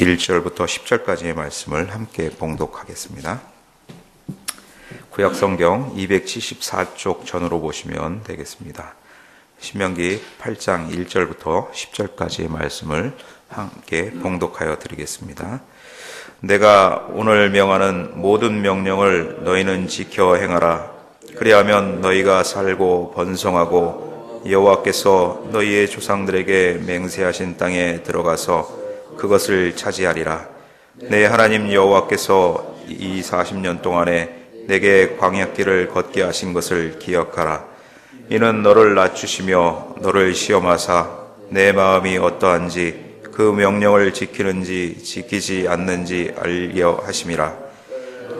1절부터 10절까지의 말씀을 함께 봉독하겠습니다. 구약성경 274쪽 전으로 보시면 되겠습니다. 신명기 8장 1절부터 10절까지의 말씀을 함께 봉독하여 드리겠습니다. 내가 오늘 명하는 모든 명령을 너희는 지켜 행하라. 그리하면 너희가 살고 번성하고 여호와께서 너희의 조상들에게 맹세하신 땅에 들어가서 그것을 차지하리라. 내 하나님 여호와께서 이 40년 동안에 내게 광야길을 걷게 하신 것을 기억하라. 이는 너를 낮추시며 너를 시험하사 내 마음이 어떠한지 그 명령을 지키는지 지키지 않는지 알려 하심이라.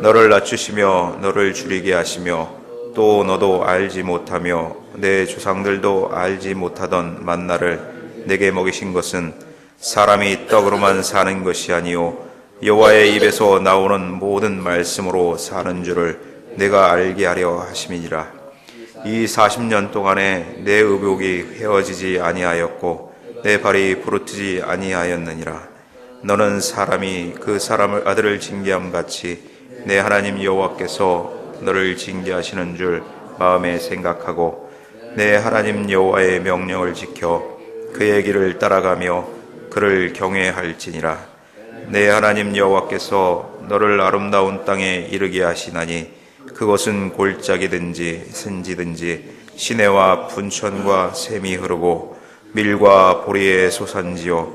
너를 낮추시며 너를 줄이게 하시며 또 너도 알지 못하며 내 조상들도 알지 못하던 만나를 내게 먹이신 것은 사람이 떡으로만 사는 것이 아니요 여호와의 입에서 나오는 모든 말씀으로 사는 줄을 내가 알게 하려 하심이니라. 이 40년 동안에 내 의복이 헤어지지 아니하였고 내 발이 부르트지 아니하였느니라. 너는 사람이 그 사람을 아들을 징계함 같이 내 하나님 여호와께서 너를 징계하시는 줄 마음에 생각하고 내 하나님 여호와의 명령을 지켜 그의 길을 따라가며 그를 경외할지니라. 내 하나님 여호와께서 너를 아름다운 땅에 이르게 하시나니 그것은 골짜기든지 산지든지 시내와 분천과 샘이 흐르고 밀과 보리의 소산지요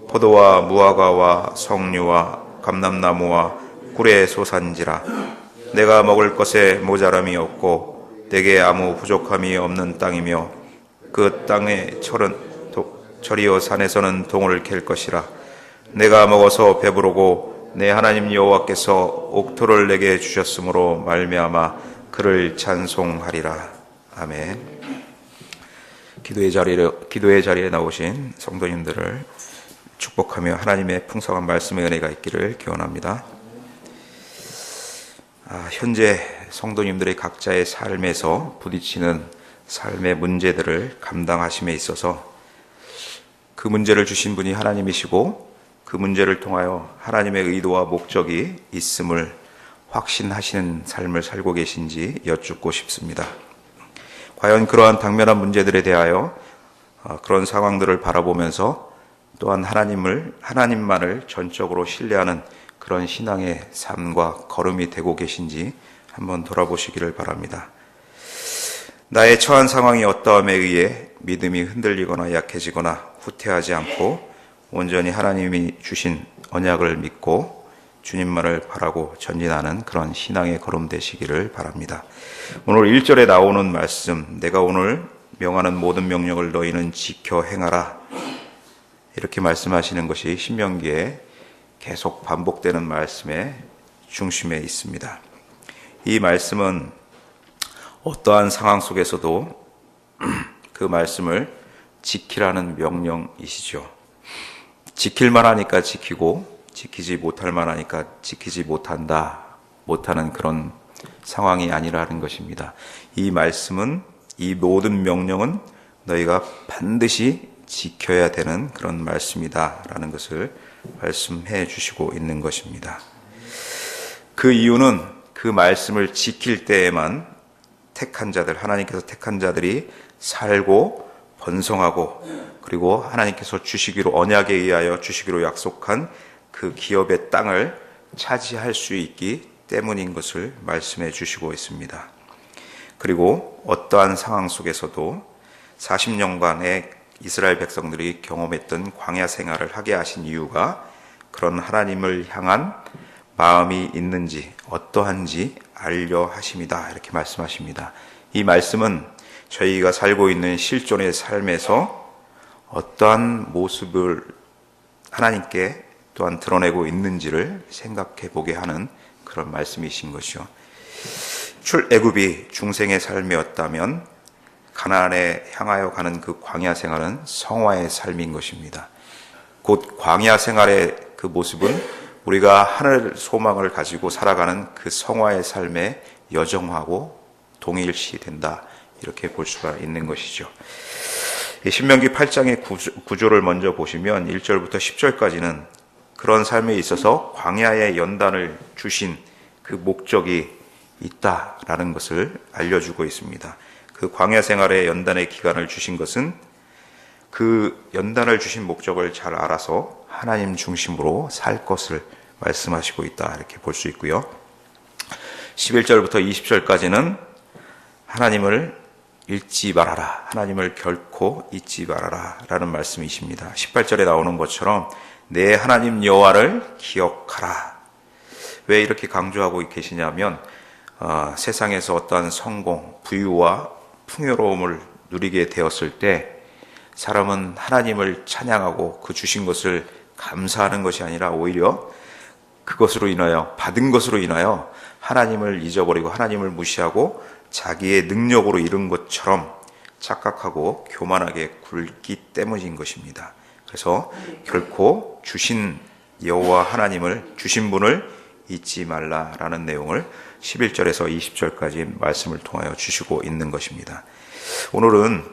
포도와 무화과와 석류와 감람나무와 꿀의 소산지라. 내가 먹을 것에 모자람이 없고 내게 아무 부족함이 없는 땅이며 그 땅의 철이요 산에서는 동을 캘 것이라. 내가 먹어서 배부르고 내 하나님 여호와께서 옥토를 내게 주셨으므로 말미암아 그를 찬송하리라. 아멘. 기도의 자리에 나오신 성도님들을 축복하며 하나님의 풍성한 말씀의 은혜가 있기를 기원합니다. 현재 성도님들의 각자의 삶에서 부딪히는 삶의 문제들을 감당하심에 있어서 그 문제를 주신 분이 하나님이시고 그 문제를 통하여 하나님의 의도와 목적이 있음을 확신하시는 삶을 살고 계신지 여쭙고 싶습니다. 과연 그러한 당면한 문제들에 대하여 그런 상황들을 바라보면서 또한 하나님만을 전적으로 신뢰하는 그런 신앙의 삶과 걸음이 되고 계신지 한번 돌아보시기를 바랍니다. 나의 처한 상황이 어떠함에 의해 믿음이 흔들리거나 약해지거나 후퇴하지 않고 온전히 하나님이 주신 언약을 믿고 주님만을 바라고 전진하는 그런 신앙의 걸음 되시기를 바랍니다. 오늘 1절에 나오는 말씀, 내가 오늘 명하는 모든 명령을 너희는 지켜 행하라, 이렇게 말씀하시는 것이 신명기에 계속 반복되는 말씀의 중심에 있습니다. 이 말씀은 어떠한 상황 속에서도 그 말씀을 지키라는 명령이시죠. 지킬만 하니까 지키고 지키지 못할 만 하니까 지키지 못하는 그런 상황이 아니라는 것입니다. 이 말씀은, 이 모든 명령은 너희가 반드시 지켜야 되는 그런 말씀이다라는 것을 말씀해 주시고 있는 것입니다. 그 이유는 그 말씀을 지킬 때에만 택한 자들, 하나님께서 택한 자들이 살고 번성하고 그리고 하나님께서 주시기로, 언약에 의하여 주시기로 약속한 그 기업의 땅을 차지할 수 있기 때문인 것을 말씀해 주시고 있습니다. 그리고 어떠한 상황 속에서도 40년간의 이스라엘 백성들이 경험했던 광야 생활을 하게 하신 이유가 그런 하나님을 향한 마음이 있는지 어떠한지 알려 하심이다, 이렇게 말씀하십니다. 이 말씀은 저희가 살고 있는 실존의 삶에서 어떠한 모습을 하나님께 또한 드러내고 있는지를 생각해 보게 하는 그런 말씀이신 것이요. 출애굽이 중생의 삶이었다면 가나안에 향하여 가는 그 광야 생활은 성화의 삶인 것입니다. 곧 광야 생활의 그 모습은 우리가 하늘 소망을 가지고 살아가는 그 성화의 삶에 여정하고 동일시된다, 이렇게 볼 수가 있는 것이죠. 신명기 8장의 구조를 먼저 보시면 1절부터 10절까지는 그런 삶에 있어서 광야의 연단을 주신 그 목적이 있다라는 것을 알려주고 있습니다. 그 광야 생활의 연단의 기간을 주신 것은 그 연단을 주신 목적을 잘 알아서 하나님 중심으로 살 것을 말씀하시고 있다, 이렇게 볼 수 있고요. 11절부터 20절까지는 하나님을 잊지 말아라, 하나님을 결코 잊지 말아라 라는 말씀이십니다. 18절에 나오는 것처럼 내 하나님 여호와를 기억하라. 왜 이렇게 강조하고 계시냐면 세상에서 어떠한 성공, 부유와 풍요로움을 누리게 되었을 때 사람은 하나님을 찬양하고 그 주신 것을 감사하는 것이 아니라 오히려 그것으로 인하여, 받은 것으로 인하여 하나님을 잊어버리고 하나님을 무시하고 자기의 능력으로 이룬 것처럼 착각하고 교만하게 굴기 때문인 것입니다. 그래서 결코 주신 여호와 하나님을, 주신 분을 잊지 말라라는 내용을 11절에서 20절까지 말씀을 통하여 주시고 있는 것입니다. 오늘은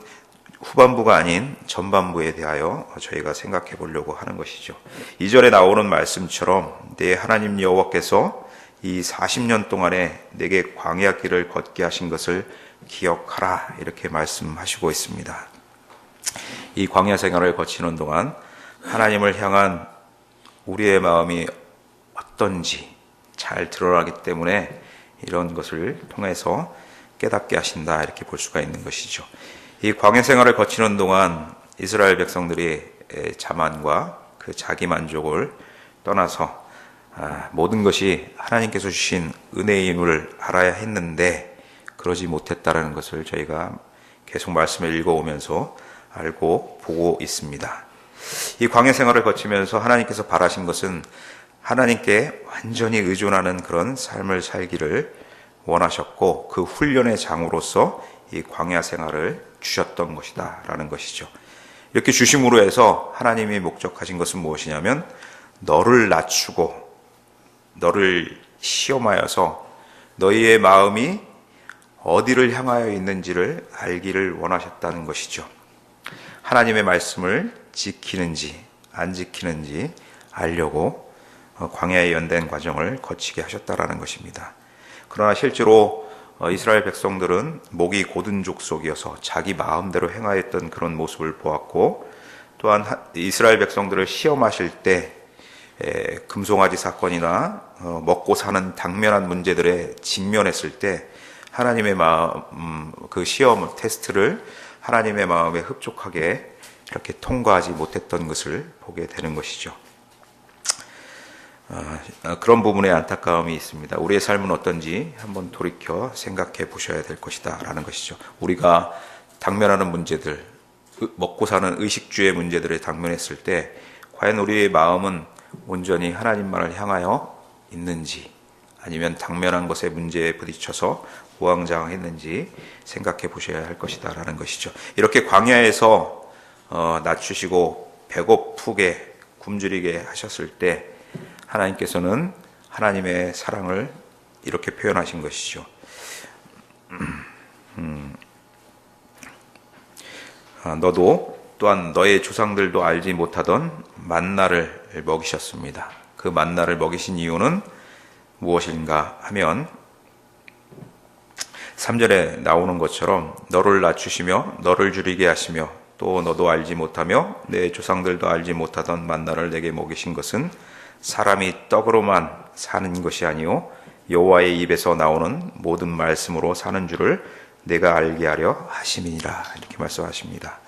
후반부가 아닌 전반부에 대하여 저희가 생각해 보려고 하는 것이죠. 2절에 나오는 말씀처럼 내 하나님 여호와께서 이 40년 동안에 내게 광야 길을 걷게 하신 것을 기억하라, 이렇게 말씀하시고 있습니다. 이 광야 생활을 거치는 동안 하나님을 향한 우리의 마음이 어떤지 잘 드러나기 때문에 이런 것을 통해서 깨닫게 하신다, 이렇게 볼 수가 있는 것이죠. 이 광야 생활을 거치는 동안 이스라엘 백성들이 자만과 그 자기 만족을 떠나서 모든 것이 하나님께서 주신 은혜임을 알아야 했는데 그러지 못했다는 것을 저희가 계속 말씀을 읽어오면서 알고 보고 있습니다. 이 광야 생활을 거치면서 하나님께서 바라신 것은 하나님께 완전히 의존하는 그런 삶을 살기를 원하셨고 그 훈련의 장으로서 이 광야 생활을 주셨던 것이다 라는 것이죠. 이렇게 주심으로 해서 하나님이 목적하신 것은 무엇이냐면 너를 낮추고 너를 시험하여서 너희의 마음이 어디를 향하여 있는지를 알기를 원하셨다는 것이죠. 하나님의 말씀을 지키는지 안 지키는지 알려고 광야에 연된 과정을 거치게 하셨다라는 것입니다. 그러나 실제로 이스라엘 백성들은 목이 고든 족속이어서 자기 마음대로 행하였던 그런 모습을 보았고, 또한 이스라엘 백성들을 시험하실 때 금송아지 사건이나 먹고 사는 당면한 문제들에 직면했을 때 하나님의 마음, 그 시험 테스트를 하나님의 마음에 흡족하게 이렇게 통과하지 못했던 것을 보게 되는 것이죠. 그런 부분에 안타까움이 있습니다. 우리의 삶은 어떤지 한번 돌이켜 생각해 보셔야 될 것이다 라는 것이죠. 우리가 당면하는 문제들, 먹고 사는 의식주의 문제들에 당면했을 때 과연 우리의 마음은 온전히 하나님만을 향하여 있는지, 아니면 당면한 것의 문제에 부딪혀서 우왕좌왕했는지 생각해 보셔야 할 것이다 라는 것이죠. 이렇게 광야에서 낮추시고 배고프게 굶주리게 하셨을 때 하나님께서는 하나님의 사랑을 이렇게 표현하신 것이죠. 너도 또한 너의 조상들도 알지 못하던 만나를 먹이셨습니다. 그 만나를 먹이신 이유는 무엇인가 하면 3절에 나오는 것처럼 너를 낮추시며 너를 줄이게 하시며 또 너도 알지 못하며 내 조상들도 알지 못하던 만나를 내게 먹이신 것은 사람이 떡으로만 사는 것이 아니요 여호와의 입에서 나오는 모든 말씀으로 사는 줄을 내가 알게 하려 하심이니라, 이렇게 말씀하십니다.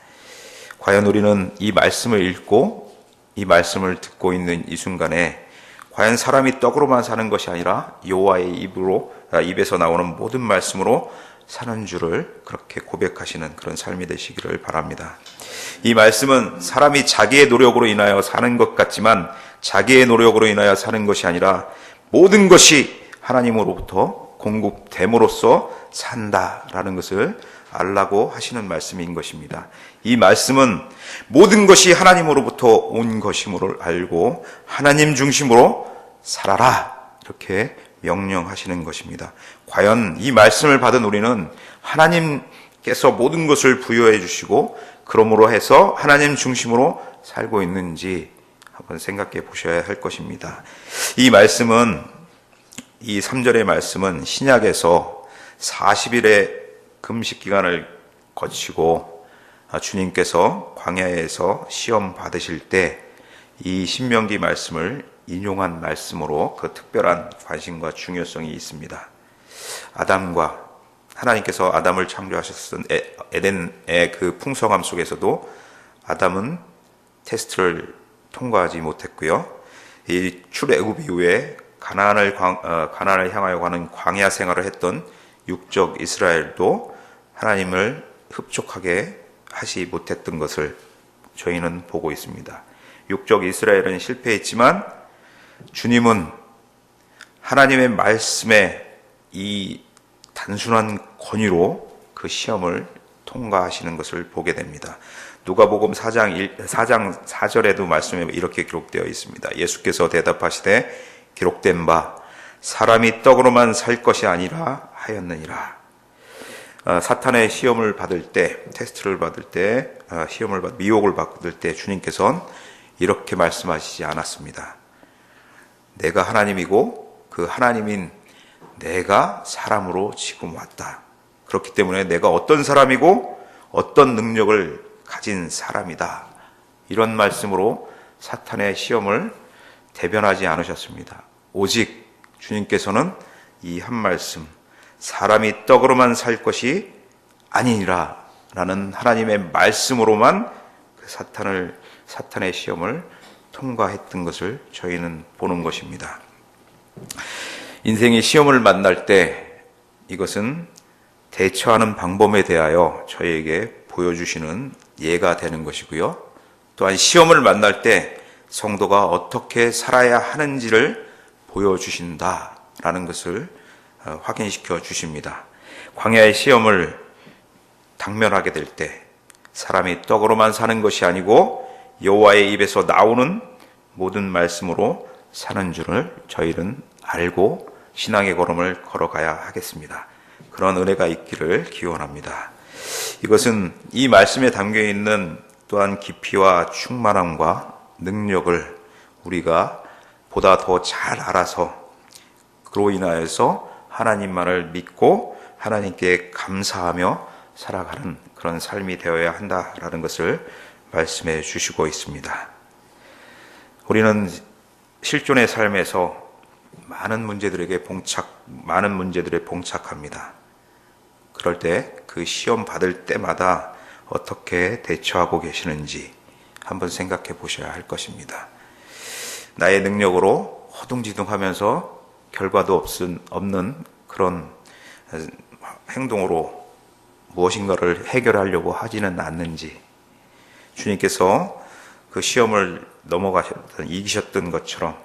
과연 우리는 이 말씀을 읽고 이 말씀을 듣고 있는 이 순간에 과연 사람이 떡으로만 사는 것이 아니라 여호와의 입에서 나오는 모든 말씀으로 사는 줄을 그렇게 고백하시는 그런 삶이 되시기를 바랍니다. 이 말씀은 사람이 자기의 노력으로 인하여 사는 것 같지만 자기의 노력으로 인하여 사는 것이 아니라 모든 것이 하나님으로부터 공급됨으로써 산다라는 것을 알라고 하시는 말씀인 것입니다. 이 말씀은 모든 것이 하나님으로부터 온 것임을 알고 하나님 중심으로 살아라, 이렇게 명령하시는 것입니다. 과연 이 말씀을 받은 우리는 하나님께서 모든 것을 부여해 주시고 그러므로 해서 하나님 중심으로 살고 있는지 한번 생각해 보셔야 할 것입니다. 이 말씀은, 이 3절의 말씀은 신약에서 40일의 금식 기간을 거치고 주님께서 광야에서 시험 받으실 때 이 신명기 말씀을 인용한 말씀으로 그 특별한 관심과 중요성이 있습니다. 아담과 하나님께서 아담을 창조하셨던 에덴의 그 풍성함 속에서도 아담은 테스트를 통과하지 못했고요. 이 출애굽 이후에 가나안을 향하여 가는 광야 생활을 했던 육적 이스라엘도 하나님을 흡족하게 하지 못했던 것을 저희는 보고 있습니다. 육적 이스라엘은 실패했지만 주님은 하나님의 말씀에 이 단순한 권위로 그 시험을 통과하시는 것을 보게 됩니다. 누가복음 4장 4절에도 말씀에 이렇게 기록되어 있습니다. 예수께서 대답하시되 기록된 바 사람이 떡으로만 살 것이 아니라 하였느니라. 사탄의 시험을 받을 때, 테스트를 받을 때, 미혹을 받을 때 주님께서는 이렇게 말씀하시지 않았습니다. 내가 하나님이고 그 하나님인 내가 사람으로 지금 왔다. 그렇기 때문에 내가 어떤 사람이고 어떤 능력을 가진 사람이다. 이런 말씀으로 사탄의 시험을 대변하지 않으셨습니다. 오직 주님께서는 이 한 말씀, 사람이 떡으로만 살 것이 아니니라 라는 하나님의 말씀으로만 그 사탄의 시험을 통과했던 것을 저희는 보는 것입니다. 인생의 시험을 만날 때 이것은 대처하는 방법에 대하여 저희에게 보여주시는 예가 되는 것이고요. 또한 시험을 만날 때 성도가 어떻게 살아야 하는지를 보여주신다라는 것을 확인시켜 주십니다. 광야의 시험을 당면하게 될 때 사람이 떡으로만 사는 것이 아니고 여호와의 입에서 나오는 모든 말씀으로 사는 줄을 저희는 알고 신앙의 걸음을 걸어가야 하겠습니다. 그런 은혜가 있기를 기원합니다. 이것은 이 말씀에 담겨있는 또한 깊이와 충만함과 능력을 우리가 보다 더 잘 알아서 그로 인하여서 하나님만을 믿고 하나님께 감사하며 살아가는 그런 삶이 되어야 한다라는 것을 말씀해 주시고 있습니다. 우리는 실존의 삶에서 많은 문제들에 봉착합니다. 그럴 때 그 시험 받을 때마다 어떻게 대처하고 계시는지 한번 생각해 보셔야 할 것입니다. 나의 능력으로 허둥지둥하면서 결과도 없는 그런 행동으로 무엇인가를 해결하려고 하지는 않는지, 주님께서 그 시험을 이기셨던 것처럼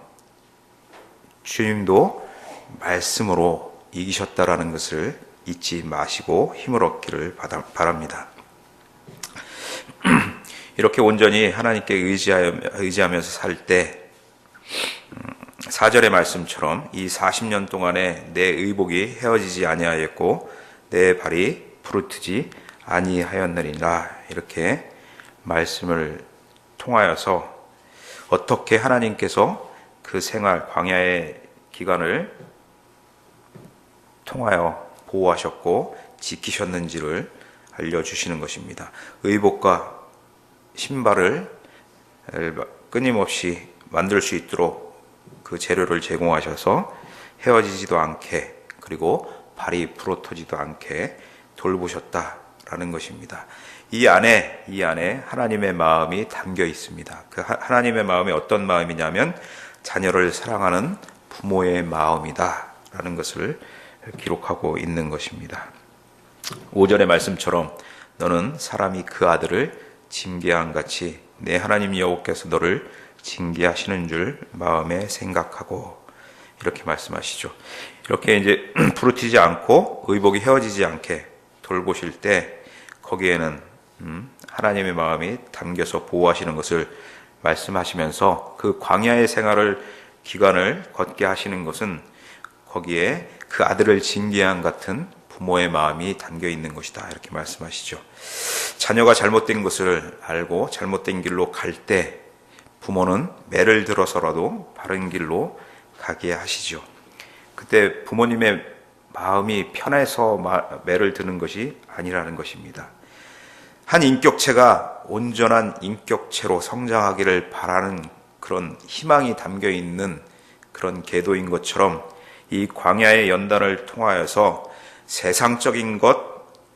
주님도 말씀으로 이기셨다라는 것을 잊지 마시고 힘을 얻기를 바랍니다. 이렇게 온전히 하나님께 의지하면서 살 때 4절의 말씀처럼 이 40년 동안에 내 의복이 헤어지지 아니하였고 내 발이 부르트지 아니하였느니라, 이렇게 말씀을 통하여서 어떻게 하나님께서 그 생활 광야의 기간을 통하여 보호하셨고 지키셨는지를 알려주시는 것입니다. 의복과 신발을 끊임없이 만들 수 있도록 그 재료를 제공하셔서 헤어지지도 않게, 그리고 발이 부러뜨지도 않게 돌보셨다라는 것입니다. 이 안에 하나님의 마음이 담겨 있습니다. 그 하나님의 마음이 어떤 마음이냐면 자녀를 사랑하는 부모의 마음이다라는 것을 기록하고 있는 것입니다. 5절의 말씀처럼 너는 사람이 그 아들을 징계한 같이 내 하나님 여호와께서 너를 징계하시는 줄 마음에 생각하고, 이렇게 말씀하시죠. 이렇게 이제 부르티지 않고 의복이 헤어지지 않게 돌보실 때 거기에는 하나님의 마음이 담겨서 보호하시는 것을 말씀하시면서 그 광야의 기간을 걷게 하시는 것은 거기에 그 아들을 징계한 같은 부모의 마음이 담겨 있는 것이다, 이렇게 말씀하시죠. 자녀가 잘못된 것을 알고 잘못된 길로 갈 때 부모는 매를 들어서라도 바른 길로 가게 하시죠. 그때 부모님의 마음이 편해서 매를 드는 것이 아니라는 것입니다. 한 인격체가 온전한 인격체로 성장하기를 바라는 그런 희망이 담겨 있는 그런 계도인 것처럼 이 광야의 연단을 통하여서 세상적인 것,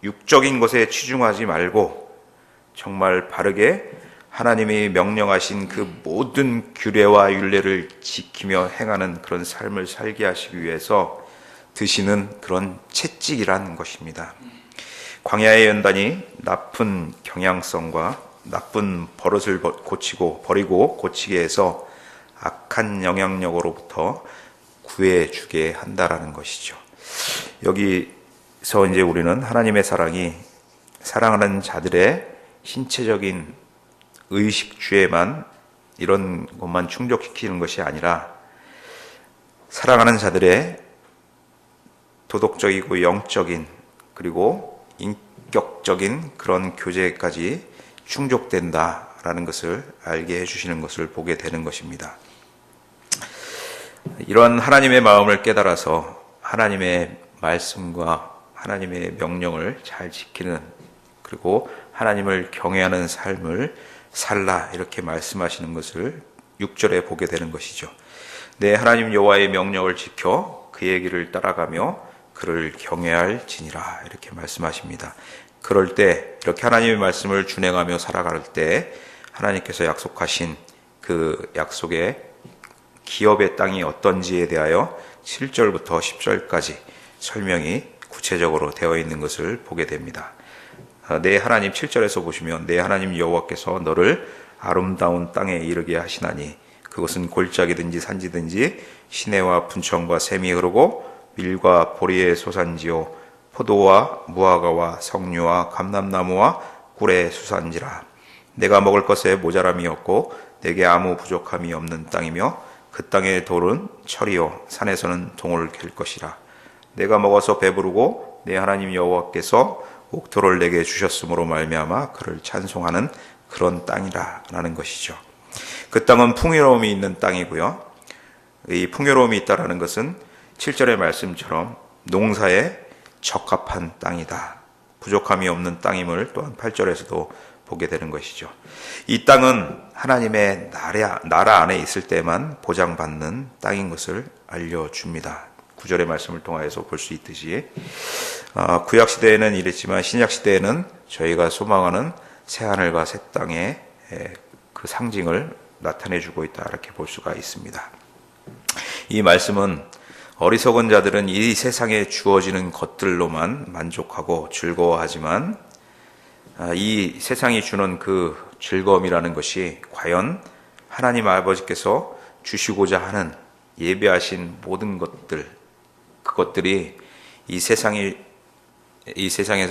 육적인 것에 치중하지 말고 정말 바르게 하나님이 명령하신 그 모든 규례와 율례를 지키며 행하는 그런 삶을 살게 하시기 위해서 드시는 그런 채찍이라는 것입니다. 광야의 연단이 나쁜 경향성과 나쁜 버릇을 버리고 고치게 해서 악한 영향력으로부터 구해주게 한다라는 것이죠. 여기서 이제 우리는 하나님의 사랑이 사랑하는 자들의 신체적인 의식주에만 이런 것만 충족시키는 것이 아니라 사랑하는 자들의 도덕적이고 영적인 그리고 인격적인 그런 교제까지 충족된다라는 것을 알게 해주시는 것을 보게 되는 것입니다. 이런 하나님의 마음을 깨달아서 하나님의 말씀과 하나님의 명령을 잘 지키는 그리고 하나님을 경외하는 삶을 살라 이렇게 말씀하시는 것을 6절에 보게 되는 것이죠. 내 하나님 여호와의 명령을 지켜 그의 길을 따라가며 그를 경외할지니라 이렇게 말씀하십니다. 그럴 때 이렇게 하나님의 말씀을 준행하며 살아갈 때 하나님께서 약속하신 그 약속의 기업의 땅이 어떤지에 대하여 7절부터 10절까지 설명이 구체적으로 되어 있는 것을 보게 됩니다. 내 하나님 7절에서 보시면 내 하나님 여호와께서 너를 아름다운 땅에 이르게 하시나니 그것은 골짜기든지 산지든지 시내와 분청과 샘이 흐르고 밀과 보리의 소산지요 포도와 무화과와 석류와 감람나무와 꿀의 수산지라. 내가 먹을 것에 모자람이 없고 내게 아무 부족함이 없는 땅이며 그 땅의 돌은 철이요 산에서는 동을 갤 것이라. 내가 먹어서 배부르고 내 하나님 여호와께서 옥토를 내게 주셨으므로 말미암아 그를 찬송하는 그런 땅이라라는 것이죠. 그 땅은 풍요로움이 있는 땅이고요. 이 풍요로움이 있다라는 것은 7절의 말씀처럼 농사에 적합한 땅이다. 부족함이 없는 땅임을 또한 8절에서도 보게 되는 것이죠. 이 땅은 하나님의 나라 안에 있을 때만 보장받는 땅인 것을 알려줍니다. 9절의 말씀을 통하여서 볼 수 있듯이 구약시대에는 이랬지만 신약시대에는 저희가 소망하는 새하늘과 새 땅의 그 상징을 나타내주고 있다 이렇게 볼 수가 있습니다. 이 말씀은 어리석은 자들은 이 세상에 주어지는 것들로만 만족하고 즐거워하지만 이 세상이 주는 그 즐거움이라는 것이 과연 하나님 아버지께서 주시고자 하는 예배하신 모든 것들, 그것들이 이 세상에서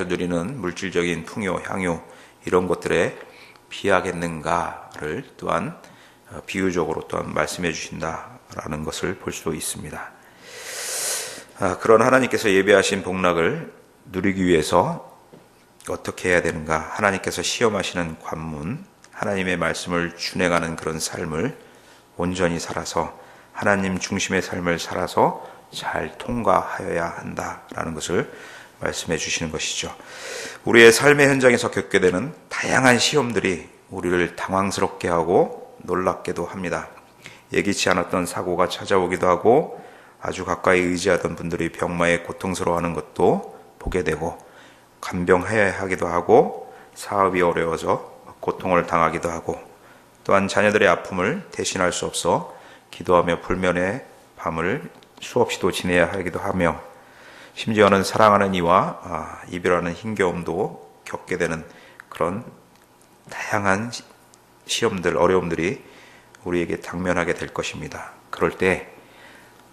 누리는 물질적인 풍요, 향유 이런 것들에 비하겠는가를 또한 비유적으로 또한 말씀해 주신다라는 것을 볼 수 있습니다. 그런 하나님께서 예배하신 복락을 누리기 위해서 어떻게 해야 되는가? 하나님께서 시험하시는 관문, 하나님의 말씀을 준행하는 그런 삶을 온전히 살아서 하나님 중심의 삶을 살아서 잘 통과하여야 한다라는 것을 말씀해 주시는 것이죠. 우리의 삶의 현장에서 겪게 되는 다양한 시험들이 우리를 당황스럽게 하고 놀랍게도 합니다. 예기치 않았던 사고가 찾아오기도 하고 아주 가까이 의지하던 분들이 병마에 고통스러워하는 것도 보게 되고 간병해야 하기도 하고 사업이 어려워서 고통을 당하기도 하고 또한 자녀들의 아픔을 대신할 수 없어 기도하며 불면의 밤을 수없이도 지내야 하기도 하며 심지어는 사랑하는 이와 이별하는 힘겨움도 겪게 되는 그런 다양한 시험들, 어려움들이 우리에게 당면하게 될 것입니다. 그럴 때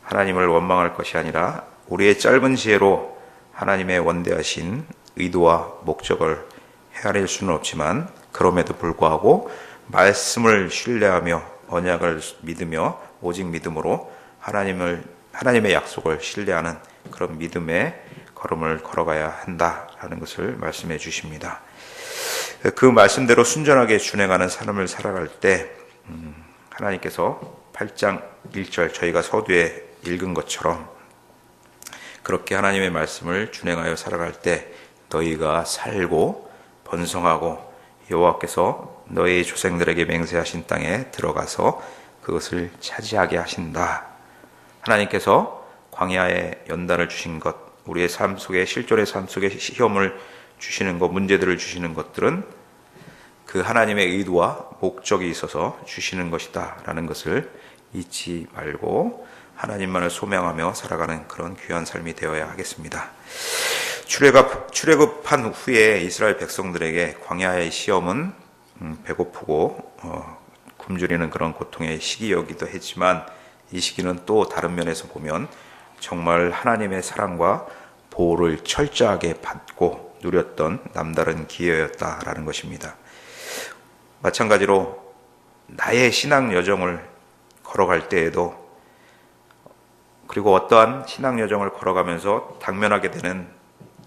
하나님을 원망할 것이 아니라 우리의 짧은 지혜로 하나님의 원대하신 의도와 목적을 헤아릴 수는 없지만 그럼에도 불구하고 말씀을 신뢰하며 언약을 믿으며 오직 믿음으로 하나님의 약속을 신뢰하는 그런 믿음의 걸음을 걸어가야 한다라는 것을 말씀해 주십니다. 그 말씀대로 순전하게 준행하는 삶을 살아갈 때 하나님께서 8장 1절 저희가 서두에 읽은 것처럼 그렇게 하나님의 말씀을 준행하여 살아갈 때 너희가 살고 번성하고 여호와께서 너희 조상들에게 맹세하신 땅에 들어가서 그것을 차지하게 하신다. 하나님께서 광야에 연단을 주신 것, 우리의 삶 속에 실존의 삶 속에 시험을 주시는 것, 문제들을 주시는 것들은 그 하나님의 의도와 목적이 있어서 주시는 것이다 라는 것을 잊지 말고 하나님만을 소명하며 살아가는 그런 귀한 삶이 되어야 하겠습니다. 출애굽한 후에 이스라엘 백성들에게 광야의 시험은 배고프고 굶주리는 그런 고통의 시기이기도 했지만 이 시기는 또 다른 면에서 보면 정말 하나님의 사랑과 보호를 철저하게 받고 누렸던 남다른 기회였다라는 것입니다. 마찬가지로 나의 신앙 여정을 걸어갈 때에도 그리고 어떠한 신앙 여정을 걸어가면서 당면하게 되는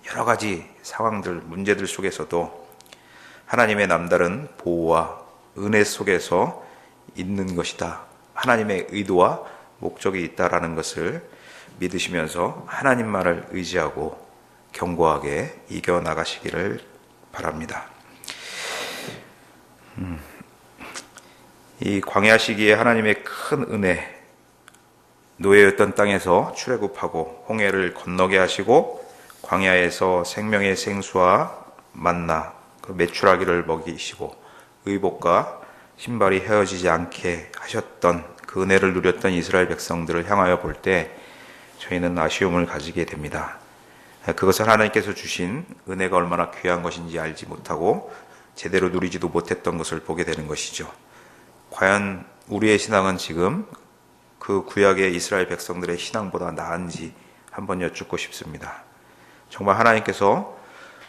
여러 가지 상황들, 문제들 속에서도 하나님의 남다른 보호와 은혜 속에서 있는 것이다. 하나님의 의도와 목적이 있다라는 것을 믿으시면서 하나님만을 의지하고 견고하게 이겨나가시기를 바랍니다. 이 광야 시기에 하나님의 큰 은혜, 노예였던 땅에서 출애굽하고 홍해를 건너게 하시고 광야에서 생명의 생수와 만나 그 메추라기를 먹이시고 의복과 신발이 헤어지지 않게 하셨던 그 은혜를 누렸던 이스라엘 백성들을 향하여 볼 때 저희는 아쉬움을 가지게 됩니다. 그것은 하나님께서 주신 은혜가 얼마나 귀한 것인지 알지 못하고 제대로 누리지도 못했던 것을 보게 되는 것이죠. 과연 우리의 신앙은 지금 그 구약의 이스라엘 백성들의 신앙보다 나은지 한번 여쭙고 싶습니다. 정말 하나님께서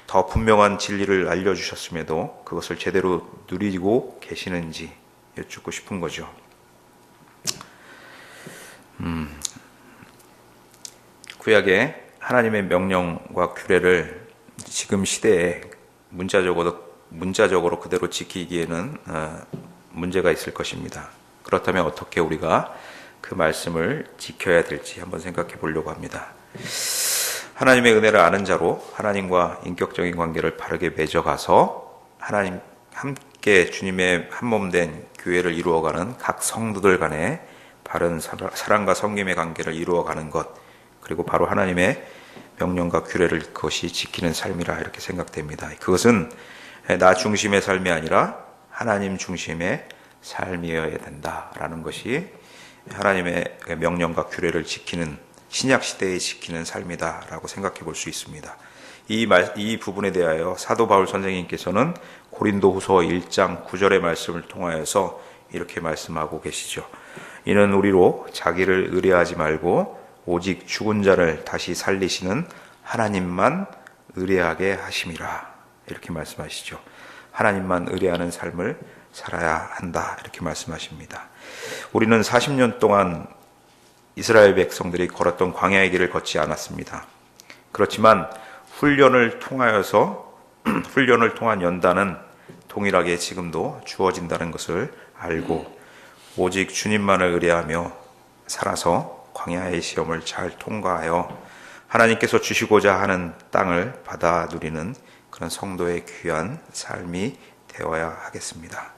더 분명한 진리를 알려주셨음에도 그것을 제대로 누리고 계시는지 여쭙고 싶은 거죠. 구약의 하나님의 명령과 규례를 지금 시대에 문자적으로 그대로 지키기에는 문제가 있을 것입니다. 그렇다면 어떻게 우리가 그 말씀을 지켜야 될지 한번 생각해 보려고 합니다. 하나님의 은혜를 아는 자로 하나님과 인격적인 관계를 바르게 맺어가서 하나님 함께 주님의 한몸된 교회를 이루어가는 각 성도들 간의 바른 사랑과 섬김의 관계를 이루어가는 것, 그리고 바로 하나님의 명령과 규례를 그것이 지키는 삶이라 이렇게 생각됩니다. 그것은 나 중심의 삶이 아니라 하나님 중심의 삶이어야 된다라는 것이 하나님의 명령과 규례를 지키는 신약 시대에 지키는 삶이다라고 생각해 볼 수 있습니다. 이 부분에 대하여 사도 바울 선생님께서는 고린도후서 1장 9절의 말씀을 통하여서 이렇게 말씀하고 계시죠. 이는 우리로 자기를 의뢰하지 말고 오직 죽은 자를 다시 살리시는 하나님만 의뢰하게 하심이라 이렇게 말씀하시죠. 하나님만 의뢰하는 삶을 살아야 한다 이렇게 말씀하십니다. 우리는 40년 동안 이스라엘 백성들이 걸었던 광야의 길을 걷지 않았습니다. 그렇지만 훈련을 통한 연단은 동일하게 지금도 주어진다는 것을 알고 오직 주님만을 의뢰하며 살아서 광야의 시험을 잘 통과하여 하나님께서 주시고자 하는 땅을 받아 누리는 그런 성도의 귀한 삶이 되어야 하겠습니다.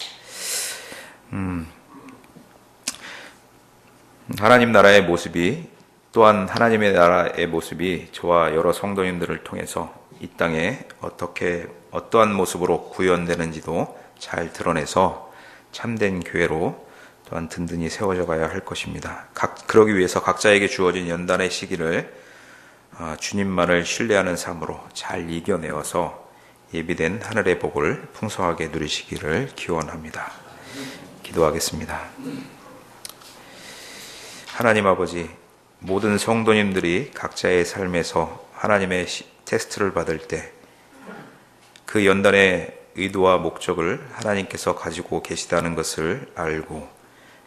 하나님 나라의 모습이 또한 하나님의 나라의 모습이 저와 여러 성도님들을 통해서 이 땅에 어떠한 모습으로 구현되는지도 잘 드러내서 참된 교회로 또한 든든히 세워져 가야 할 것입니다. 그러기 위해서 각자에게 주어진 연단의 시기를 주님만을 신뢰하는 삶으로 잘 이겨내어서 예비된 하늘의 복을 풍성하게 누리시기를 기원합니다. 기도하겠습니다. 하나님 아버지, 모든 성도님들이 각자의 삶에서 하나님의 테스트를 받을 때 그 연단의 의도와 목적을 하나님께서 가지고 계시다는 것을 알고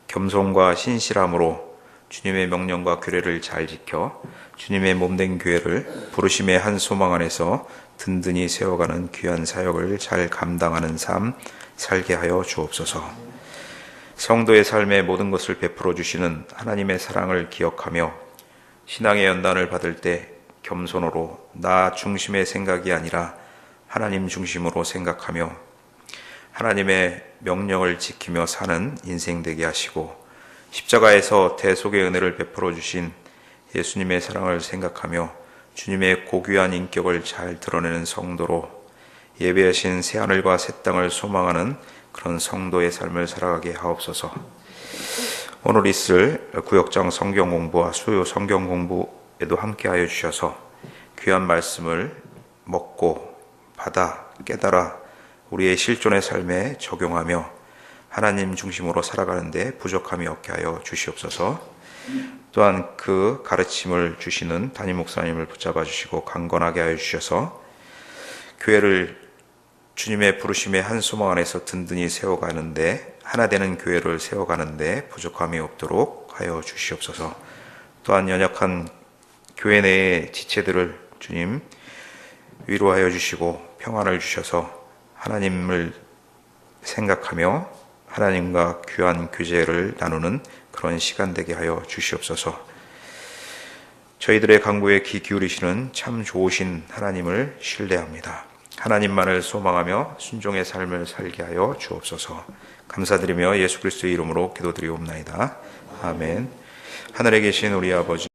겸손과 신실함으로 주님의 명령과 규례를 잘 지켜 주님의 몸된 교회를 부르심의 한 소망 안에서 든든히 세워가는 귀한 사역을 잘 감당하는 삶 살게 하여 주옵소서. 성도의 삶에 모든 것을 베풀어 주시는 하나님의 사랑을 기억하며 신앙의 연단을 받을 때 겸손으로 나 중심의 생각이 아니라 하나님 중심으로 생각하며 하나님의 명령을 지키며 사는 인생 되게 하시고, 십자가에서 대속의 은혜를 베풀어 주신 예수님의 사랑을 생각하며 주님의 고귀한 인격을 잘 드러내는 성도로 예배하신 새하늘과 새 땅을 소망하는 그런 성도의 삶을 살아가게 하옵소서. 오늘 있을 구역장 성경 공부와 수요 성경 공부에도 함께하여 주셔서 귀한 말씀을 먹고 받아 깨달아 우리의 실존의 삶에 적용하며 하나님 중심으로 살아가는데 부족함이 없게 하여 주시옵소서. 또한 그 가르침을 주시는 담임 목사님을 붙잡아 주시고 강건하게 하여 주셔서 교회를 주님의 부르심의 한 소망 안에서 든든히 세워가는데, 하나 되는 교회를 세워가는데 부족함이 없도록 하여 주시옵소서. 또한 연약한 교회 내의 지체들을 주님 위로하여 주시고 평안을 주셔서 하나님을 생각하며 하나님과 귀한 교제를 나누는 그런 시간 되게 하여 주시옵소서. 저희들의 간구에 귀 기울이시는 참 좋으신 하나님을 신뢰합니다. 하나님만을 소망하며 순종의 삶을 살게 하여 주옵소서. 감사드리며 예수 그리스도의 이름으로 기도드리옵나이다. 아멘. 하늘에 계신 우리 아버지,